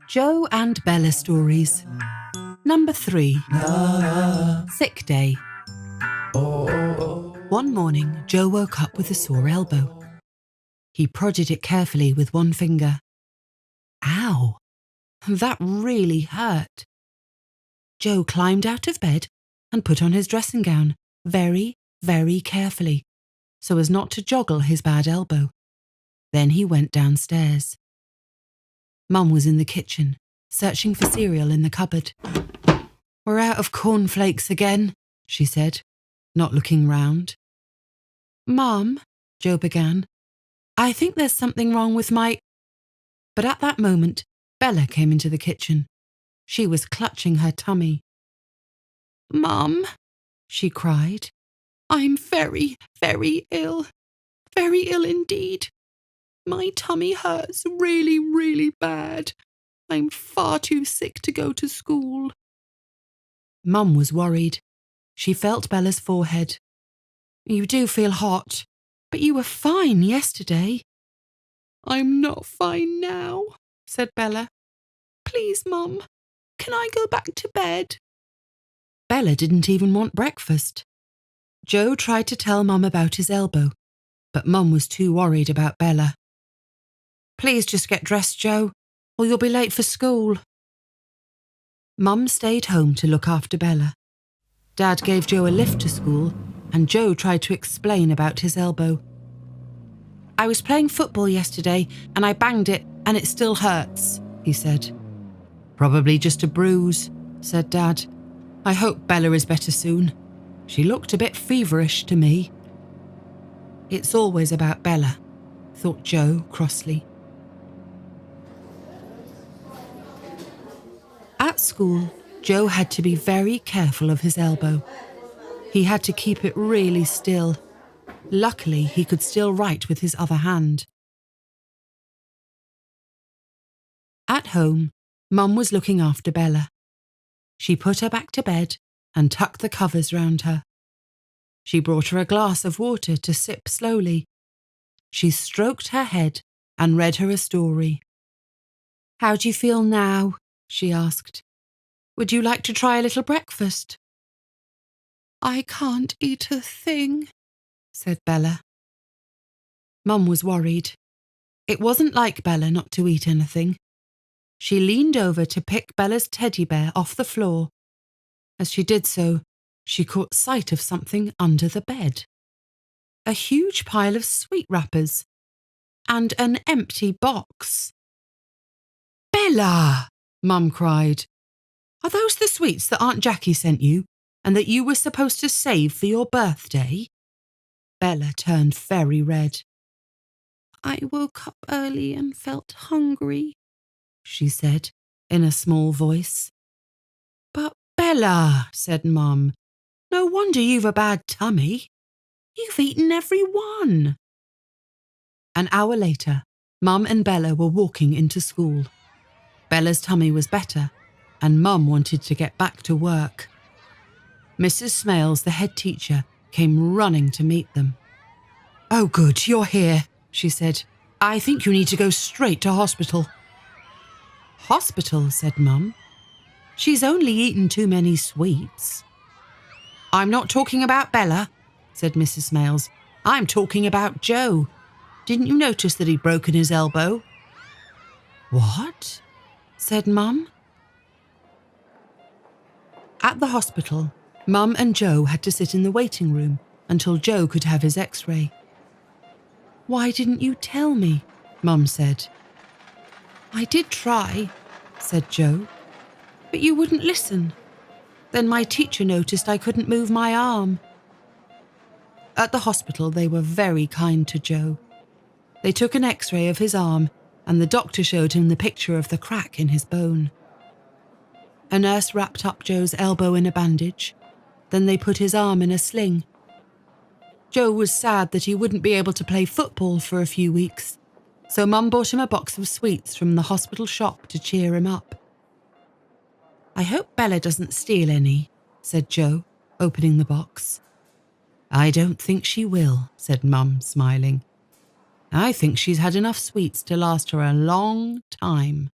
Joe and Bella Stories. Number 3. Sick Day. One morning, Joe woke up with a sore elbow. He prodded it carefully with one finger. Ow! That really hurt. Joe climbed out of bed and put on his dressing gown very, very carefully, so as not to joggle his bad elbow. Then he went downstairs. Mum was in the kitchen, searching for cereal in the cupboard. "We're out of cornflakes again," she said, not looking round. "Mum," Joe began, "I think there's something wrong with my—" But at that moment, Bella came into the kitchen. She was clutching her tummy. "Mum," she cried, "I'm very, very ill. Very ill indeed. My tummy hurts really, really bad. I'm far too sick to go to school." Mum was worried. She felt Bella's forehead. "You do feel hot, but you were fine yesterday." "I'm not fine now," said Bella. "Please, Mum, can I go back to bed?" Bella didn't even want breakfast. Joe tried to tell Mum about his elbow, but Mum was too worried about Bella. "Please just get dressed, Joe, or you'll be late for school." Mum stayed home to look after Bella. Dad gave Joe a lift to school, and Joe tried to explain about his elbow. "I was playing football yesterday, and I banged it, and it still hurts," he said. "Probably just a bruise," said Dad. "I hope Bella is better soon. She looked a bit feverish to me." "It's always about Bella," thought Joe crossly. At school, Joe had to be very careful of his elbow. He had to keep it really still. Luckily, he could still write with his other hand. At home, Mum was looking after Bella. She put her back to bed and tucked the covers round her. She brought her a glass of water to sip slowly. She stroked her head and read her a story. "How do you feel now?" she asked. "Would you like to try a little breakfast?" "I can't eat a thing," said Bella. Mum was worried. It wasn't like Bella not to eat anything. She leaned over to pick Bella's teddy bear off the floor. As she did so, she caught sight of something under the bed. A huge pile of sweet wrappers and an empty box. "Bella!" Mum cried. "Are those the sweets that Aunt Jackie sent you and that you were supposed to save for your birthday?" Bella turned very red. "I woke up early and felt hungry," she said in a small voice. "But Bella," said Mum, "no wonder you've a bad tummy. You've eaten every one." An hour later, Mum and Bella were walking into school. Bella's tummy was better, and Mum wanted to get back to work. Mrs. Smales, the head teacher, came running to meet them. "Oh good, you're here," she said. "I think you need to go straight to hospital." "Hospital?" said Mum. "She's only eaten too many sweets." "I'm not talking about Bella," said Mrs. Smales. "I'm talking about Joe. Didn't you notice that he'd broken his elbow?" "What?" said Mum. At the hospital, Mum and Joe had to sit in the waiting room until Joe could have his x-ray. "Why didn't you tell me?" Mum said. "I did try," said Joe, "but you wouldn't listen. Then my teacher noticed I couldn't move my arm." At the hospital, they were very kind to Joe. They took an x-ray of his arm, and the doctor showed him the picture of the crack in his bone. A nurse wrapped up Joe's elbow in a bandage. Then they put his arm in a sling. Joe was sad that he wouldn't be able to play football for a few weeks, so Mum bought him a box of sweets from the hospital shop to cheer him up. "I hope Bella doesn't steal any," said Joe, opening the box. "I don't think she will," said Mum, smiling. I think she's had enough sweets to last her a long time.